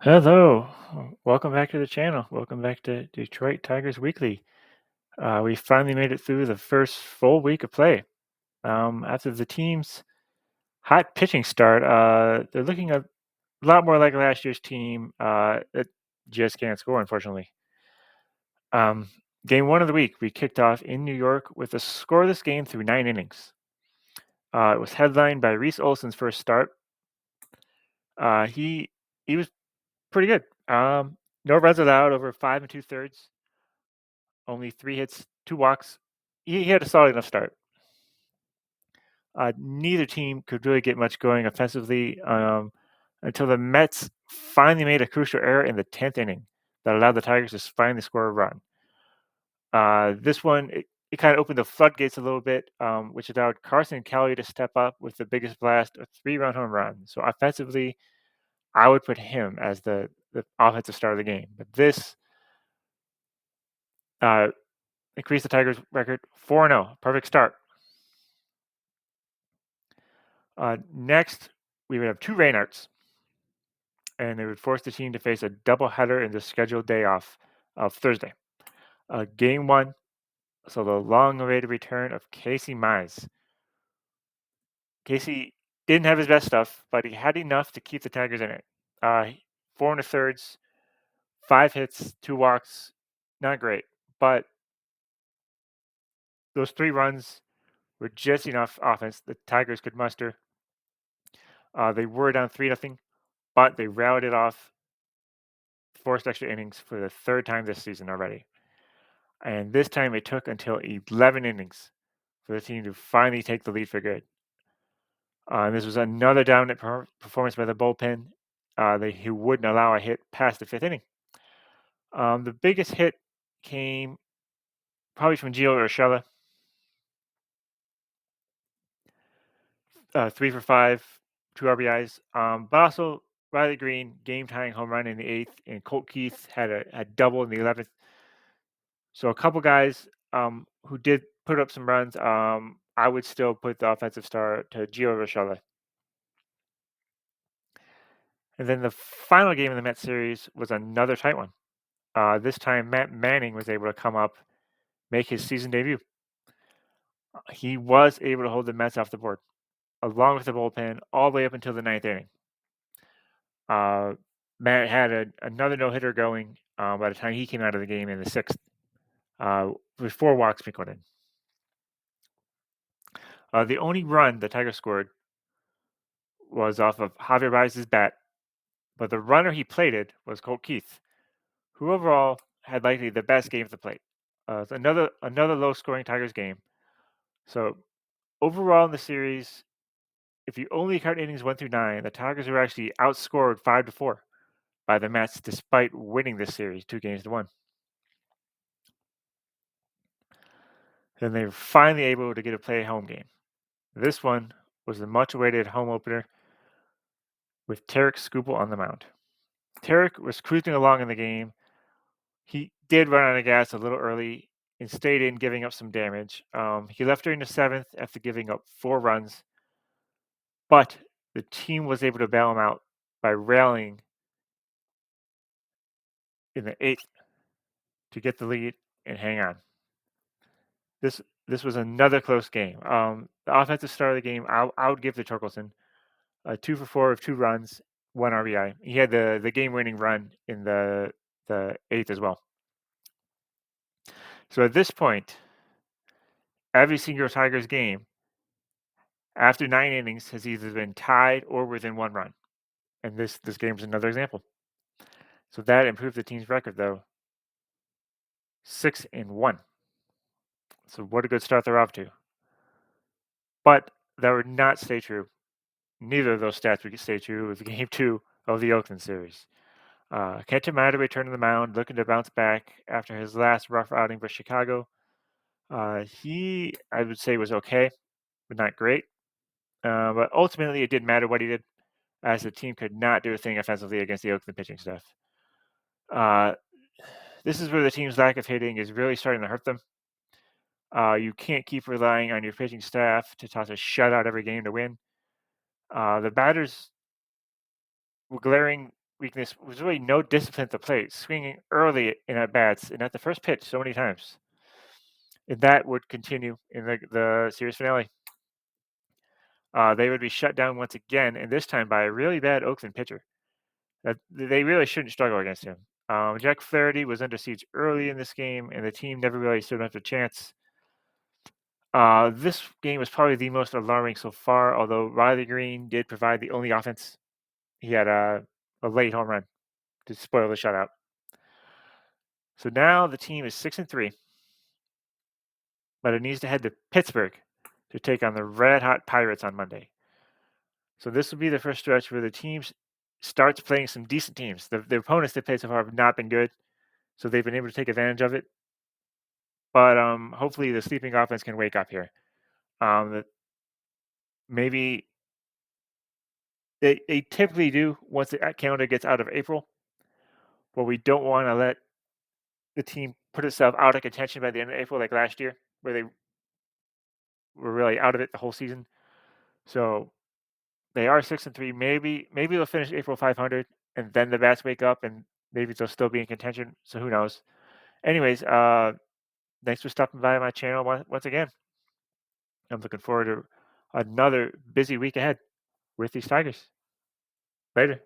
Hello, welcome back to the channel. Welcome back to Detroit Tigers Weekly. We finally made it through the first full week of play. After the team's hot pitching start, they're looking a lot more like last year's team that just can't score, unfortunately. Um, Game one of the week, we kicked off in New York with a scoreless game through 9 innings. It was headlined by Reese Olson's first start. He was pretty good. No runs allowed over 5 and 2/3. Only 3 hits, 2 walks. He had a solid enough start. Neither team could really get much going offensively until the Mets finally made a crucial error in the 10th inning that allowed the Tigers to finally score a run. This one, it kind of opened the floodgates a little bit, which allowed Carson Kelly to step up with the biggest blast, a 3-run home run. So offensively, I would put him as the offensive star of the game. But this uh, increased the Tigers' record 4-0. Perfect start. Next, we would have 2 rainouts, and it would force the team to face a doubleheader in the scheduled day off of Thursday. Game 1, so the long-awaited return of Casey Mize. Casey didn't have his best stuff, but he had enough to keep the Tigers in it. 4 and 2/3, 5 hits, 2 walks, not great, but those 3 runs were just enough offense the Tigers could muster. They were down 3-0, but they rallied it off, forced extra innings for the 3rd time this season already. And this time it took until 11 innings for the team to finally take the lead for good. And this was another dominant performance by the bullpen, who wouldn't allow a hit past the 5th inning. The biggest hit came probably from Gio Urshela, 3 for 5, 2 RBIs. But also Riley Green, game-tying home run in the 8th, and Colt Keith had a double in the 11th. So a couple guys who did put up some runs. I would still put the offensive star to Gio Urshela. And then the final game of the Mets series was another tight one. This time, Matt Manning was able to come up, make his season debut. He was able to hold the Mets off the board, along with the bullpen, all the way up until the 9th inning. Matt had another no-hitter going by the time he came out of the game in the 6th, with 4 walks recorded. The only run the Tigers scored was off of Javier Baez's bat, but the runner he plated was Colt Keith, who overall had likely the best game at the plate. It's another low-scoring Tigers game. So overall in the series, if you only count innings 1 through 9, the Tigers were actually outscored 5-4 by the Mets, despite winning this series 2-1. Then they were finally able to get a play home game. This one was the much-awaited home opener with Tarek Skubal on the mound. Tarek was cruising along in the game. He did run out of gas a little early and stayed in, giving up some damage. He left during the 7th after giving up 4 runs, but the team was able to bail him out by rallying in the 8th to get the lead and hang on. This was another close game. The offensive star of the game, I would give to Torkelson, 2 for 4 with 2 runs, 1 RBI. He had the game-winning run in the 8th as well. So at this point, every single Tigers game after 9 innings has either been tied or within 1 run. And this game is another example. So that improved the team's record, though. 6-1. So what a good start they're off to. But that would not stay true. Neither of those stats would stay true with Game 2 of the Oakland series. Kenta Maeda returned to the mound, looking to bounce back after his last rough outing for Chicago. He, I would say, was okay, but not great. But ultimately, it didn't matter what he did, as the team could not do a thing offensively against the Oakland pitching staff. This is where the team's lack of hitting is really starting to hurt them. You can't keep relying on your pitching staff to toss a shutout every game to win. The batters were glaring weakness was really no discipline at the plate, swinging early in at bats and at the first pitch so many times. And that would continue in the series finale. They would be shut down once again, and this time by a really bad Oakland pitcher. They really shouldn't struggle against him. Jack Flaherty was under siege early in this game, and the team never really stood up a chance. This game was probably the most alarming so far, although Riley Green did provide the only offense. He had a late home run to spoil the shutout. So now the team is 6-3, but it needs to head to Pittsburgh to take on the red hot Pirates on Monday. So this will be the first stretch where the teams starts playing some decent teams. The opponents they played so far have not been good, so they've been able to take advantage of it. But hopefully the sleeping offense can wake up here. Maybe they typically do once the calendar gets out of April, but we don't want to let the team put itself out of contention by the end of April, like last year, where they were really out of it the whole season. So they are 6-3. Maybe they'll finish April 500, and then the bats wake up, and maybe they'll still be in contention. So who knows? Anyways, thanks for stopping by my channel once again. I'm looking forward to another busy week ahead with these Tigers. Later.